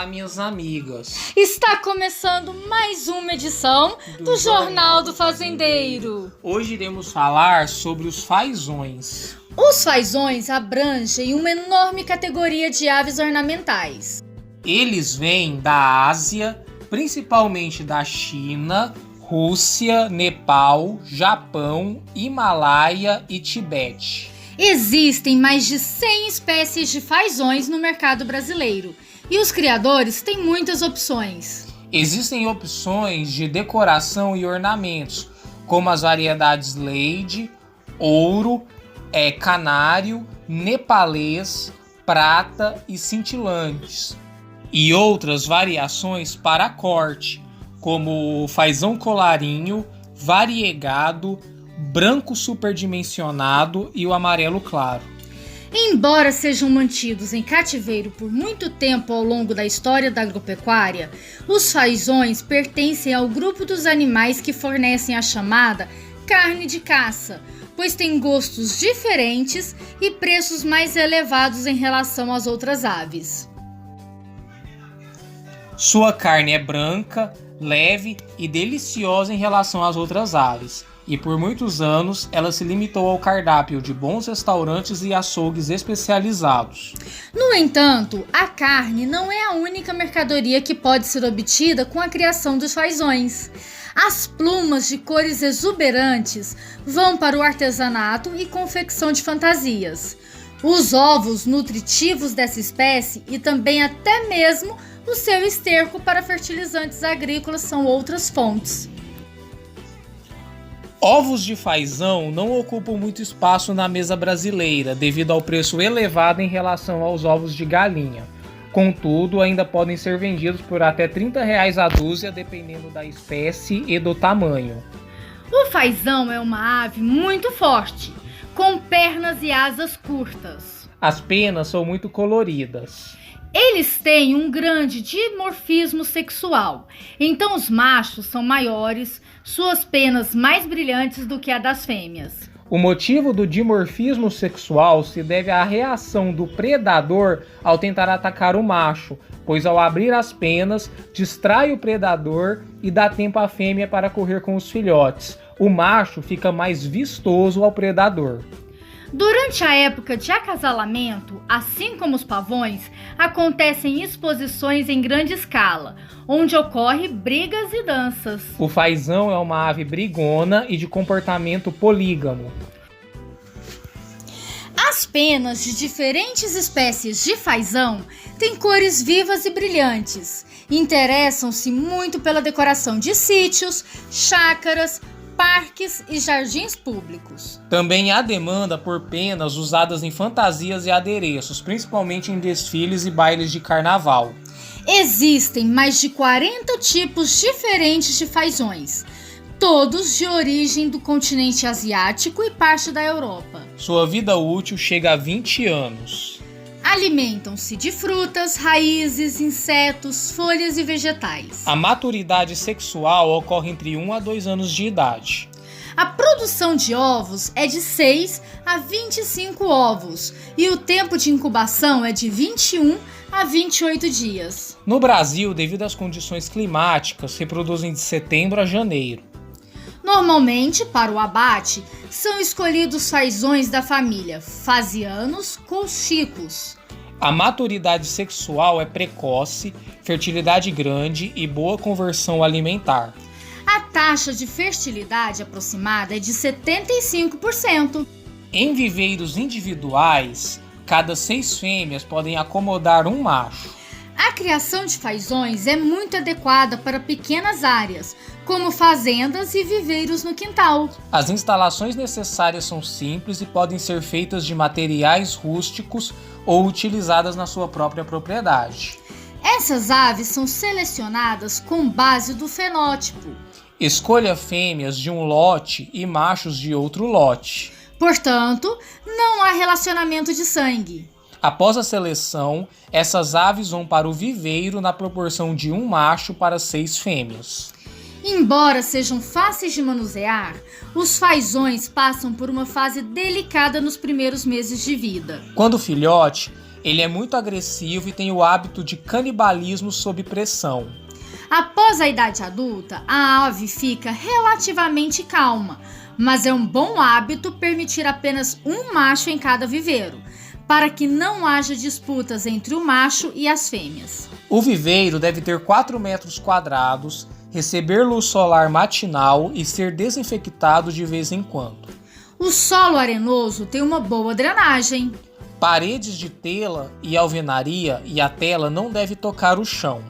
Olá, minhas amigas. Está começando mais uma edição do Jornal do Fazendeiro. Hoje iremos falar sobre os fazões. Os fazões abrangem uma enorme categoria de aves ornamentais. Eles vêm da Ásia, principalmente da China, Rússia, Nepal, Japão, Himalaia e Tibete. Existem mais de 100 espécies de fazões no mercado brasileiro e os criadores têm muitas opções. Existem opções de decoração e ornamentos, como as variedades Lady, Ouro, Canário, Nepalês, Prata e Cintilantes. E outras variações para corte, como o fazão colarinho, variegado, branco superdimensionado e o amarelo claro. Embora sejam mantidos em cativeiro por muito tempo ao longo da história da agropecuária, os fazões pertencem ao grupo dos animais que fornecem a chamada carne de caça, pois têm gostos diferentes e preços mais elevados em relação às outras aves. Sua carne é branca, leve e deliciosa em relação às outras aves. E por muitos anos ela se limitou ao cardápio de bons restaurantes e açougues especializados. No entanto, a carne não é a única mercadoria que pode ser obtida com a criação dos fazões. As plumas de cores exuberantes vão para o artesanato e confecção de fantasias. Os ovos nutritivos dessa espécie e também até mesmo o seu esterco para fertilizantes agrícolas são outras fontes. Ovos de fazão não ocupam muito espaço na mesa brasileira devido ao preço elevado em relação aos ovos de galinha. Contudo, ainda podem ser vendidos por até R$30 a dúzia, dependendo da espécie e do tamanho. O fazão é uma ave muito forte, com pernas e asas curtas. As penas são muito coloridas. Eles têm um grande dimorfismo sexual, então os machos são maiores, suas penas mais brilhantes do que a das fêmeas. O motivo do dimorfismo sexual se deve à reação do predador ao tentar atacar o macho, pois ao abrir as penas, distrai o predador e dá tempo à fêmea para correr com os filhotes. O macho fica mais vistoso ao predador. Durante a época de acasalamento, assim como os pavões, acontecem exposições em grande escala, onde ocorrem brigas e danças. O fazão é uma ave brigona e de comportamento polígamo. As penas de diferentes espécies de fazão têm cores vivas e brilhantes. Interessam-se muito pela decoração de sítios, chácaras, parques e jardins públicos. Também há demanda por penas usadas em fantasias e adereços, principalmente em desfiles e bailes de carnaval. Existem mais de 40 tipos diferentes de fazões, todos de origem do continente asiático e parte da Europa. Sua vida útil chega a 20 anos. Alimentam-se de frutas, raízes, insetos, folhas e vegetais. A maturidade sexual ocorre entre 1 a 2 anos de idade. A produção de ovos é de 6 a 25 ovos e o tempo de incubação é de 21 a 28 dias. No Brasil, devido às condições climáticas, reproduzem de setembro a janeiro. Normalmente, para o abate, são escolhidos fazões da família Fazianos colchicos. A maturidade sexual é precoce, fertilidade grande e boa conversão alimentar. A taxa de fertilidade aproximada é de 75%. Em viveiros individuais, cada 6 fêmeas podem acomodar um macho. A criação de fazões é muito adequada para pequenas áreas, como fazendas e viveiros no quintal. As instalações necessárias são simples e podem ser feitas de materiais rústicos ou utilizadas na sua própria propriedade. Essas aves são selecionadas com base do fenótipo. Escolha fêmeas de um lote e machos de outro lote. Portanto, não há relacionamento de sangue. Após a seleção, essas aves vão para o viveiro na proporção de um macho para 6 fêmeas. Embora sejam fáceis de manusear, os fazões passam por uma fase delicada nos primeiros meses de vida. Quando filhote, Ele é muito agressivo e tem o hábito de canibalismo sob pressão. Após a idade adulta, a ave fica relativamente calma, mas é um bom hábito permitir apenas um macho em cada viveiro, para que não haja disputas entre o macho e as fêmeas. O viveiro deve ter 4 metros quadrados, receber luz solar matinal e ser desinfectado de vez em quando. O solo arenoso tem uma boa drenagem. Paredes de tela e alvenaria e a tela não deve tocar o chão.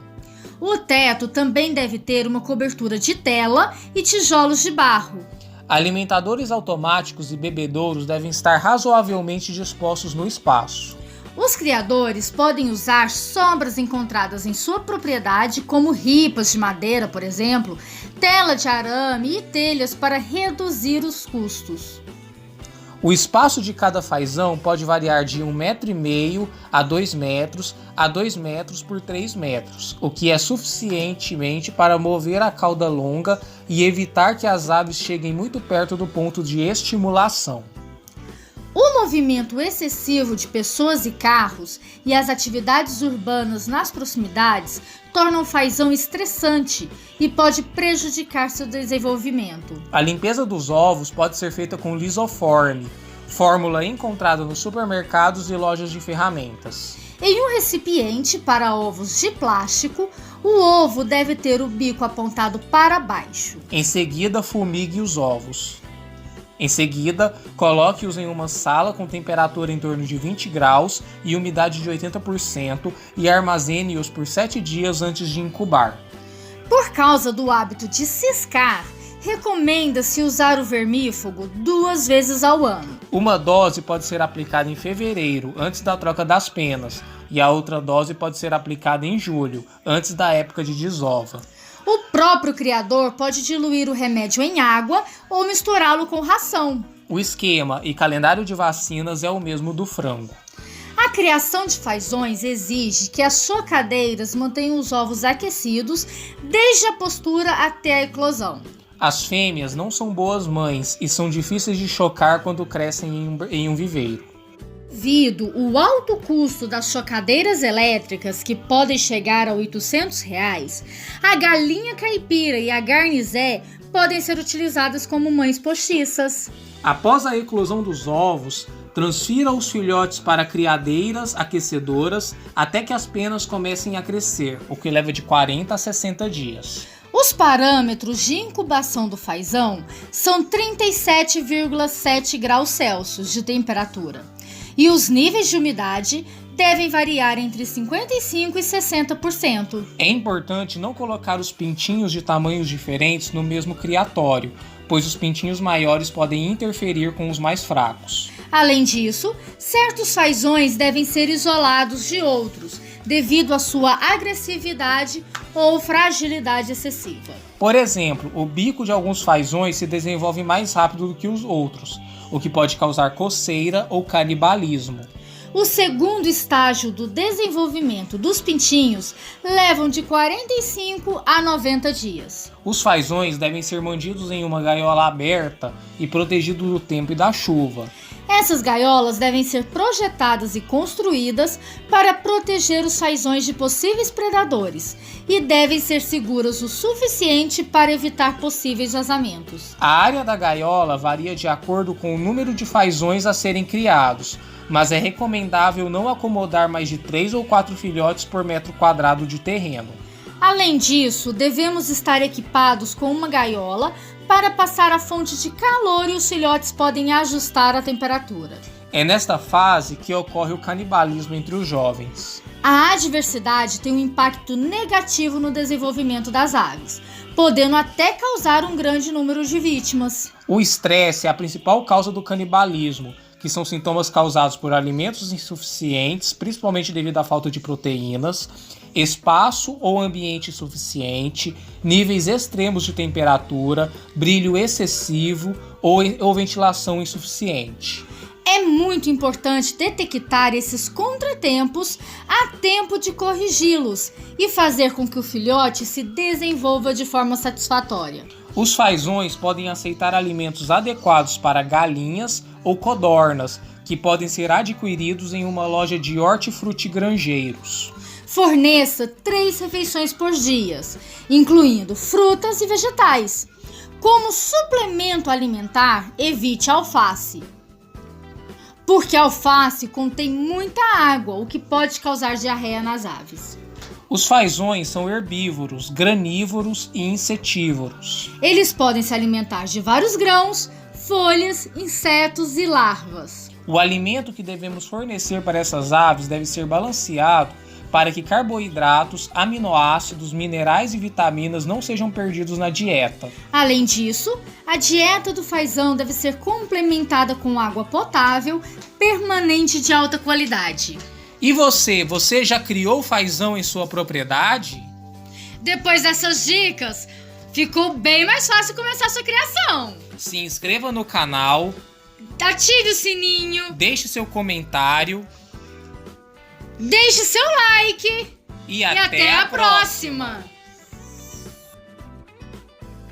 O teto também deve ter uma cobertura de tela e tijolos de barro. Alimentadores automáticos e bebedouros devem estar razoavelmente dispostos no espaço. Os criadores podem usar sobras encontradas em sua propriedade, como ripas de madeira, por exemplo, tela de arame e telhas para reduzir os custos. O espaço de cada fazão pode variar de 1,5 m a 2 metros a 2 metros por 3 metros, o que é suficientemente para mover a cauda longa e evitar que as aves cheguem muito perto do ponto de estimulação. O movimento excessivo de pessoas e carros e as atividades urbanas nas proximidades tornam o fazão estressante e pode prejudicar seu desenvolvimento. A limpeza dos ovos pode ser feita com lisoforme, fórmula encontrada nos supermercados e lojas de ferramentas. Em um recipiente para ovos de plástico, o ovo deve ter o bico apontado para baixo. Em seguida, fumigue os ovos. Em seguida, coloque-os em uma sala com temperatura em torno de 20 graus e umidade de 80% e armazene-os por 7 dias antes de incubar. Por causa do hábito de ciscar, recomenda-se usar o vermífugo 2 vezes ao ano. Uma dose pode ser aplicada em fevereiro, antes da troca das penas, e a outra dose pode ser aplicada em julho, antes da época de desova. O próprio criador pode diluir o remédio em água ou misturá-lo com ração. O esquema e calendário de vacinas é o mesmo do frango. A criação de fazões exige que as chocadeiras mantenham os ovos aquecidos desde a postura até a eclosão. As fêmeas não são boas mães e são difíceis de chocar quando crescem em um viveiro. Devido o alto custo das chocadeiras elétricas, que podem chegar a R$ 800, a galinha caipira e a garnizé podem ser utilizadas como mães postiças. Após a eclosão dos ovos, transfira os filhotes para criadeiras aquecedoras até que as penas comecem a crescer, o que leva de 40 a 60 dias. Os parâmetros de incubação do fazão são 37,7 graus Celsius de temperatura. E os níveis de umidade devem variar entre 55% e 60%. É importante não colocar os pintinhos de tamanhos diferentes no mesmo criatório, pois os pintinhos maiores podem interferir com os mais fracos. Além disso, certos fazões devem ser isolados de outros, devido à sua agressividade ou fragilidade excessiva. Por exemplo, o bico de alguns fazões se desenvolve mais rápido do que os outros, o que pode causar coceira ou canibalismo. O segundo estágio do desenvolvimento dos pintinhos levam de 45 a 90 dias. Os fazões devem ser mantidos em uma gaiola aberta e protegidos do tempo e da chuva. Essas gaiolas devem ser projetadas e construídas para proteger os fazões de possíveis predadores e devem ser seguras o suficiente para evitar possíveis vazamentos. A área da gaiola varia de acordo com o número de fazões a serem criados, mas é recomendável não acomodar mais de 3 ou 4 filhotes por metro quadrado de terreno. Além disso, devemos estar equipados com uma gaiola para passar a fonte de calor e os filhotes podem ajustar a temperatura. É nesta fase que ocorre o canibalismo entre os jovens. A adversidade tem um impacto negativo no desenvolvimento das aves, podendo até causar um grande número de vítimas. O estresse é a principal causa do canibalismo, que são sintomas causados por alimentos insuficientes, principalmente devido à falta de proteínas, espaço ou ambiente insuficiente, níveis extremos de temperatura, brilho excessivo ou ventilação insuficiente. É muito importante detectar esses contratempos a tempo de corrigi-los e fazer com que o filhote se desenvolva de forma satisfatória. Os fazões podem aceitar alimentos adequados para galinhas ou codornas, que podem ser adquiridos em uma loja de hortifrutigranjeiros. Forneça 3 refeições por dia, incluindo frutas e vegetais. Como suplemento alimentar, evite a alface, porque a alface contém muita água, o que pode causar diarreia nas aves. Os fazões são herbívoros, granívoros e insetívoros. Eles podem se alimentar de vários grãos, folhas, insetos e larvas. O alimento que devemos fornecer para essas aves deve ser balanceado para que carboidratos, aminoácidos, minerais e vitaminas não sejam perdidos na dieta. Além disso, a dieta do fazão deve ser complementada com água potável, permanente de alta qualidade. E você já criou fazão em sua propriedade? Depois dessas dicas, ficou bem mais fácil começar a sua criação. Se inscreva no canal, ative o sininho, deixe seu comentário, deixe seu like e até a próxima.